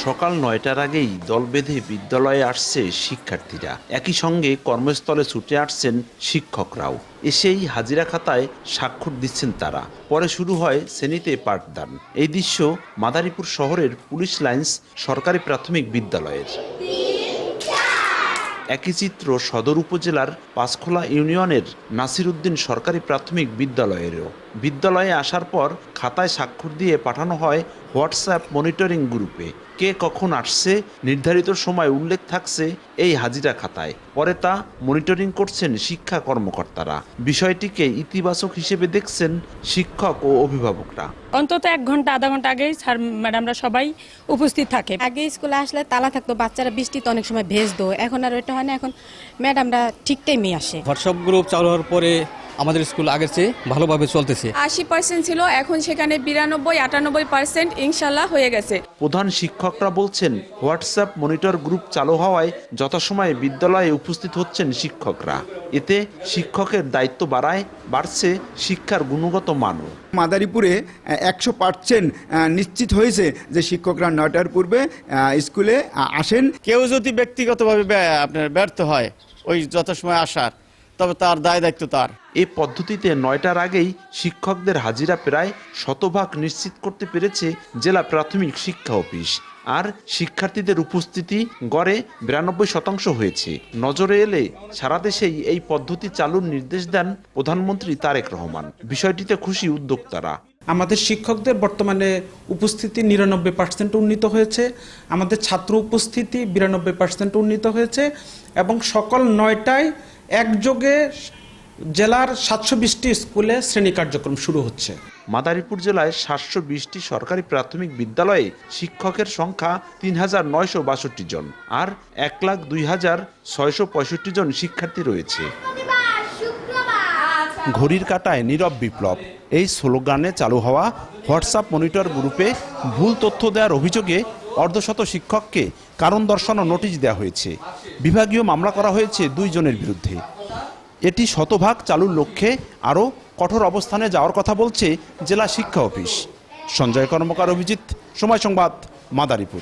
সকাল ৯টার আগেই দল বেঁধে বিদ্যালয়ে আসছে শিক্ষার্থীরা। একই সঙ্গে কর্মস্থলে ছুটে আসছেন শিক্ষকরাও। এসেই হাজিরা খাতায় স্বাক্ষর দিচ্ছেন তারা। পরে শুরু হয় শ্রেণীতে পাঠদান। এই দৃশ্য মাদারীপুর শহরের পুলিশ লাইন্স সরকারি প্রাথমিক বিদ্যালয়ের। একই চিত্র সদর উপজেলার পাঁচখোলা ইউনিয়নের নাসিরউদ্দিন সরকারি প্রাথমিক বিদ্যালয়েরও। বিদ্যালয়ে আসার পর খাতায় স্বাক্ষর দিয়ে পাঠানো হয় হোয়াটসঅ্যাপ মনিটরিং গ্রুপে। কে কখন আসছে নির্ধারিত সময় উল্লেখ থাকছে এই হাজিরা খাতায়। পরে তা মনিটরিং করছেন শিক্ষা কর্মকর্তারা। বিষয়টিকে ইতিবাচক হিসেবে দেখছেন শিক্ষক ও অভিভাবকরা। অন্তত 1 ঘন্টা আধা ঘন্টা আগেই স্যার ম্যাডামরা সবাই উপস্থিত থাকে। আগে স্কুলে আসলে তালা থাকতো, বাচ্চারা বৃষ্টিতে অনেক সময় ভেজতো, এখন আর ওইটা হয় না। এখন ম্যাডামরা ঠিক টাইমে আসে। হোয়াটসঅ্যাপ গ্রুপ চালু হওয়ার পরে আমাদের স্কুল আগের চেয়ে ভালোভাবে চলতেছে। 80% ছিল, এখন সেখানে 92-98% ইনশাল্লাহ হয়ে গেছে। প্রধান শিক্ষকরা বলছেন, হোয়াটসঅ্যাপ মনিটর গ্রুপ চালু হওয়ায় যথাসময়ে বিদ্যালয়ে উপস্থিত হচ্ছেন শিক্ষকরা। এতে শিক্ষকের দায়িত্ব বাড়ছে শিক্ষার গুণগত মানও। মাদারীপুরে 100% নিশ্চিত হয়েছে যে শিক্ষকরা 9টার পূর্বে স্কুলে আসেন। কেউ যদি ব্যক্তিগতভাবে আপনার ব্যর্থ হয় ওই যথাসময় আসার, তবে তার দায় দায়িত্ব তার। এই পদ্ধতিতে 9টার আগেই শিক্ষকদের হাজিরা প্রায় 100% নিশ্চিত করতে পেরেছে জেলা প্রাথমিক শিক্ষা অফিস। আর শিক্ষার্থীদের উপস্থিতি গড়ে 92% হয়েছে। নজরে এলে সারা দেশেই এই পদ্ধতি চালুর নির্দেশ দেন প্রধানমন্ত্রী তারেক রহমান। বিষয়টিতে খুশি উদ্যোক্তারা। আমাদের শিক্ষকদের বর্তমানে উপস্থিতি 99% উন্নীত হয়েছে, আমাদের ছাত্র উপস্থিতি 92% উন্নীত হয়েছে এবং সকাল 9টায় একযোগে জেলার 720টি স্কুলে শ্রেণী কার্যক্রম শুরু হচ্ছে। মাদারীপুর জেলায় 720টি সরকারি প্রাথমিক বিদ্যালয়ে শিক্ষকের সংখ্যা 3962 জন আর 1,02,665 জন শিক্ষার্থী রয়েছে। ঘড়ির কাঁটায় নীরব বিপ্লব, এই স্লোগানে চালু হওয়া হোয়াটসঅ্যাপ মনিটর গ্রুপে ভুল তথ্য দেওয়ার অভিযোগে অর্ধশত শিক্ষককে কারণ দর্শানো নোটিশ দেওয়া হয়েছে। বিভাগীয় মামলা করা হয়েছে 2 জনের বিরুদ্ধে। এটি 100% চালুর লক্ষ্যে আরও কঠোর অবস্থানে যাওয়ার কথা বলছে জেলা শিক্ষা অফিস। সঞ্জয় কর্মকার, অভিজিৎ, সময় সংবাদ, মাদারীপুর।